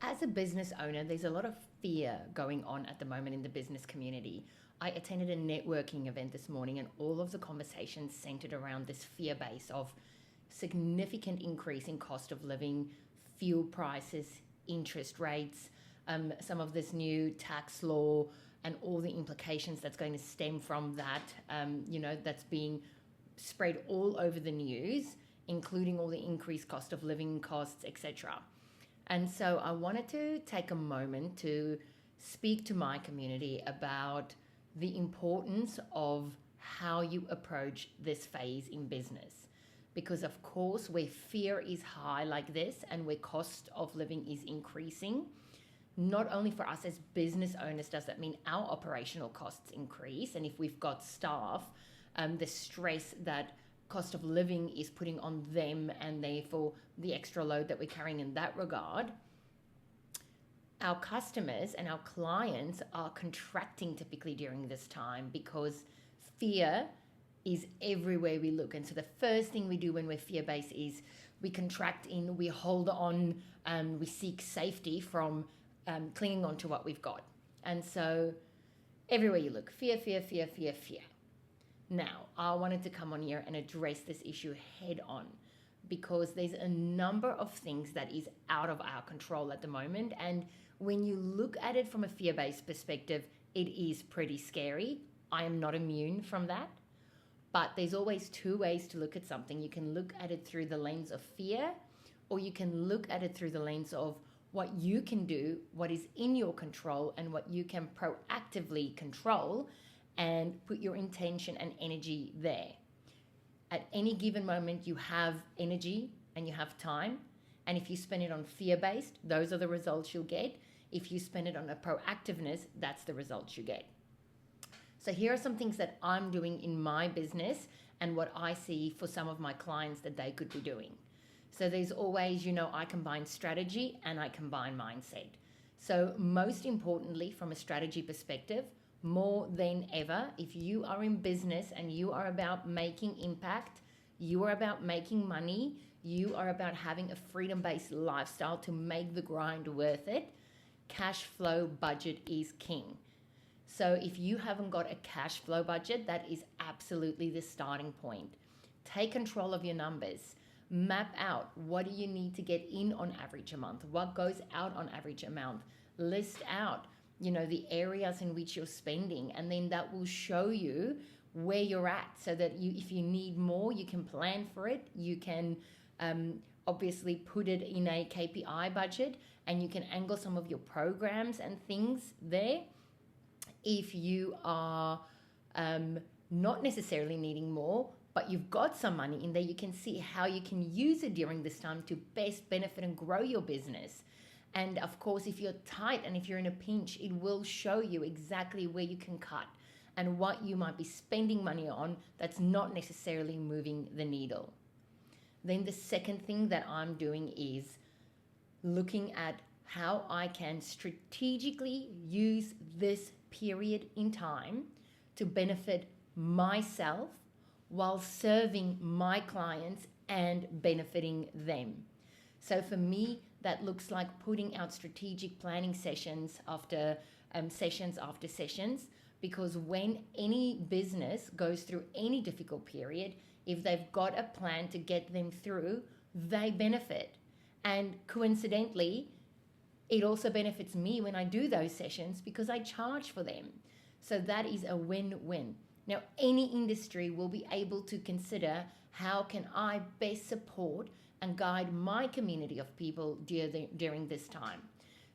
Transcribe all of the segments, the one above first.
As a business owner, there's a lot of fear going on at the moment in the business community. I attended a networking event this morning, and all of the conversations centered around this fear base of significant increase in cost of living, fuel prices, interest rates, some of this new tax law, and all the implications that's going to stem from that, that's being spread all over the news, including all the increased cost of living costs, etc. And so I wanted to take a moment to speak to my community about the importance of how you approach this phase in business. Because, of course, where fear is high like this and where cost of living is increasing, not only for us as business owners does that mean our operational costs increase. And if we've got staff, the stress that cost of living is putting on them, and therefore the extra load that we're carrying in that regard, our customers and our clients are contracting typically during this time because fear is everywhere we look. And so the first thing we do when we're fear-based is we contract in, we hold on, we seek safety from clinging on to what we've got. And so everywhere you look, fear, fear, fear, fear, fear. Now, I wanted to come on here and address this issue head on because there's a number of things that is out of our control at the moment. And when you look at it from a fear-based perspective, it is pretty scary. I am not immune from that. But there's always two ways to look at something. You can look at it through the lens of fear, or you can look at it through the lens of what you can do, what is in your control, and what you can proactively control and put your intention and energy there. At any given moment, you have energy and you have time. And if you spend it on fear-based, those are the results you'll get. If you spend it on a proactiveness, that's the results you get. So here are some things that I'm doing in my business and what I see for some of my clients that they could be doing. So there's always, I combine strategy and I combine mindset. So most importantly, from a strategy perspective, more than ever, if you are in business and you are about making impact, you are about making money, you are about having a freedom-based lifestyle to make the grind worth it, cash flow budget is king. So if you haven't got a cash flow budget, that is absolutely the starting point. Take control of your numbers. Map out what do you need to get in on average a month, what goes out on average a month. List out the areas in which you're spending, and then that will show you where you're at so that if you need more, you can plan for it. You can obviously put it in a KPI budget, and you can angle some of your programs and things there. If you are not necessarily needing more, but you've got some money in there, you can see how you can use it during this time to best benefit and grow your business. And of course, if you're tight and if you're in a pinch, it will show you exactly where you can cut and what you might be spending money on that's not necessarily moving the needle. Then the second thing that I'm doing is looking at how I can strategically use this period in time to benefit myself while serving my clients and benefiting them. So for me, that looks like putting out strategic planning sessions after sessions, because when any business goes through any difficult period, if they've got a plan to get them through, they benefit. And coincidentally, it also benefits me when I do those sessions because I charge for them. So that is a win-win. Now, any industry will be able to consider how can I best support and guide my community of people during this time.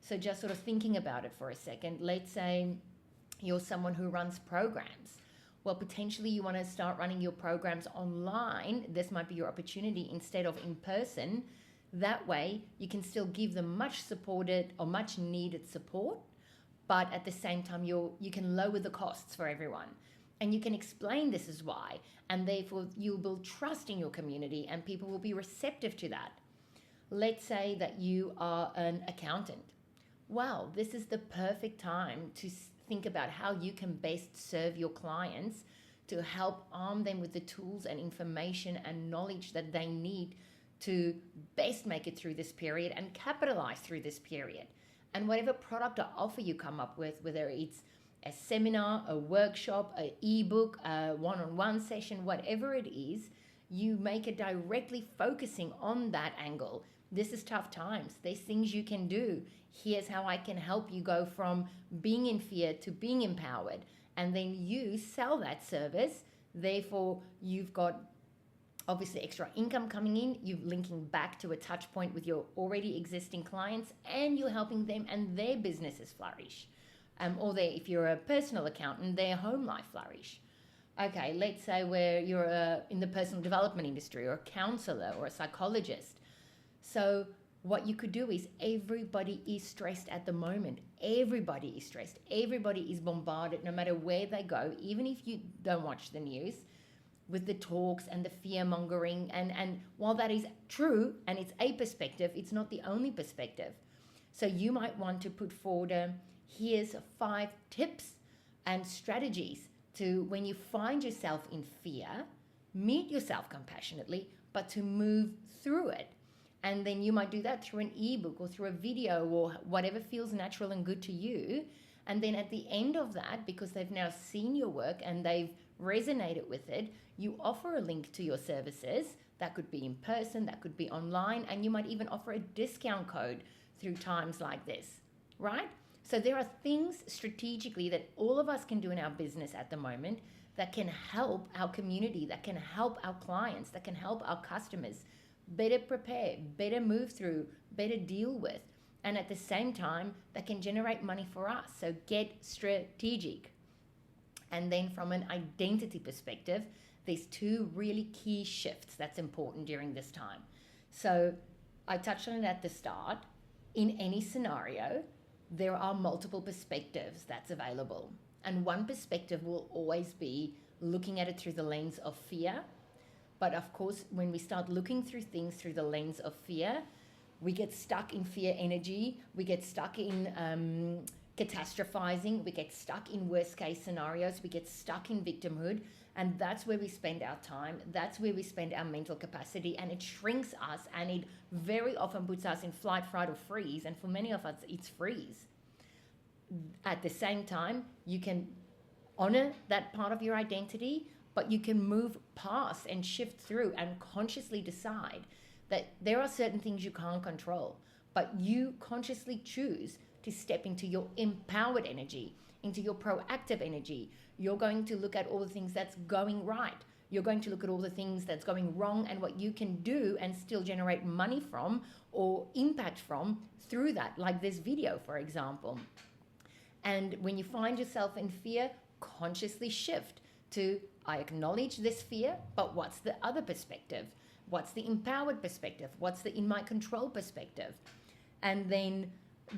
So just sort of thinking about it for a second, let's say you're someone who runs programs. Well, potentially you want to start running your programs online. This might be your opportunity instead of in person. That way you can still give them much supported or much needed support, but at the same time you can lower the costs for everyone. And you can explain this is why, and therefore you will build trust in your community and people will be receptive to that. Let's say that you are an accountant. Well, this is the perfect time to think about how you can best serve your clients to help arm them with the tools and information and knowledge that they need to best make it through this period and capitalize through this period. And whatever product or offer you come up with, whether it's a seminar, a workshop, an ebook, a one-on-one session, whatever it is, you make it directly focusing on that angle. This is tough times. There's things you can do. Here's how I can help you go from being in fear to being empowered. And then you sell that service. Therefore, you've got obviously extra income coming in. You're linking back to a touch point with your already existing clients, and you're helping them and their businesses flourish. Or if you're a personal accountant, their home life flourish. Okay, let's say you're in the personal development industry, or a counselor or a psychologist. So what you could do is, everybody is stressed at the moment. Everybody is stressed. Everybody is bombarded no matter where they go, even if you don't watch the news, with the talks and the fear mongering. And while that is true and it's a perspective, it's not the only perspective. So you might want to put forward here's 5 tips and strategies to, when you find yourself in fear, meet yourself compassionately, but to move through it. And then you might do that through an ebook or through a video or whatever feels natural and good to you. And then at the end of that, because they've now seen your work and they've resonated with it, you offer a link to your services. That could be in person, that could be online, and you might even offer a discount code through times like this, right? So there are things strategically that all of us can do in our business at the moment that can help our community, that can help our clients, that can help our customers better prepare, better move through, better deal with, and at the same time that can generate money for us. So get strategic. And then from an identity perspective, there's 2 really key shifts that's important during this time. So I touched on it at the start. In any scenario, there are multiple perspectives that's available. And one perspective will always be looking at it through the lens of fear. But of course, when we start looking through things through the lens of fear, we get stuck in fear energy. We get stuck in catastrophizing. We get stuck in worst case scenarios. We get stuck in victimhood. And that's where we spend our time. That's where we spend our mental capacity. And it shrinks us, and it very often puts us in flight, fright, or freeze. And for many of us, it's freeze. At the same time, you can honor that part of your identity, but you can move past and shift through and consciously decide that there are certain things you can't control, but you consciously choose to step into your empowered energy, into your proactive energy. You're going to look at all the things that's going right. You're going to look at all the things that's going wrong and what you can do and still generate money from or impact from through that, like this video, for example. And when you find yourself in fear, consciously shift to, I acknowledge this fear, but what's the other perspective? What's the empowered perspective? What's the in my control perspective? And then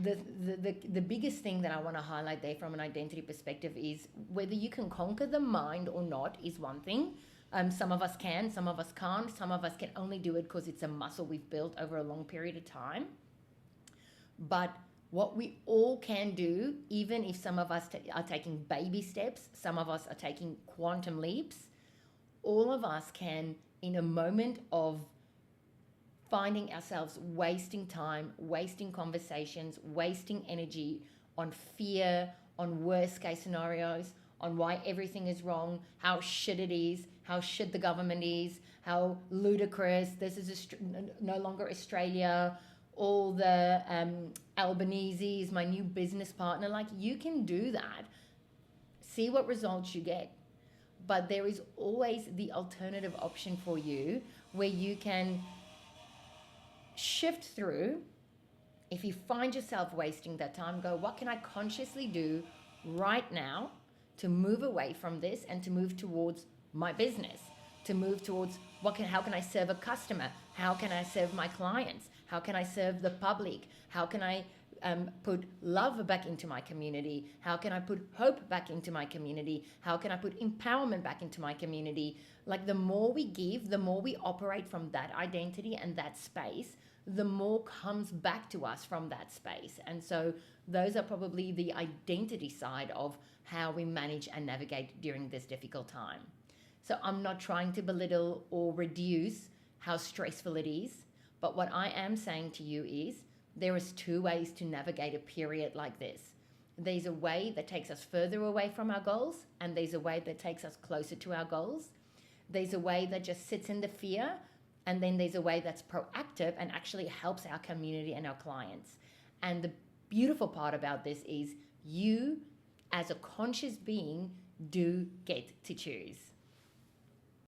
the biggest thing that I want to highlight there from an identity perspective is whether you can conquer the mind or not is one thing. Some of us can, some of us can't. Some of us can only do it because it's a muscle we've built over a long period of time. But what we all can do, even if some of us are taking baby steps, some of us are taking quantum leaps, all of us can, in a moment of finding ourselves wasting time, wasting conversations, wasting energy on fear, on worst case scenarios, on why everything is wrong, how shit it is, how shit the government is, how ludicrous, this is no longer Australia, all the Albanese is my new business partner. Like, you can do that, see what results you get. But there is always the alternative option for you where you can shift through. If you find yourself wasting that time, go, what can I consciously do right now to move away from this and to move towards my business, to move towards how can I serve a customer? How can I serve my clients? How can I serve the public? How can I put love back into my community? How can I put hope back into my community? How can I put empowerment back into my community? Like, the more we give, the more we operate from that identity and that space, the more comes back to us from that space. And so those are probably the identity side of how we manage and navigate during this difficult time. So I'm not trying to belittle or reduce how stressful it is. But what I am saying to you is there is two ways to navigate a period like this. There's a way that takes us further away from our goals, and there's a way that takes us closer to our goals. There's a way that just sits in the fear, and then there's a way that's proactive and actually helps our community and our clients. And the beautiful part about this is you, as a conscious being, do get to choose.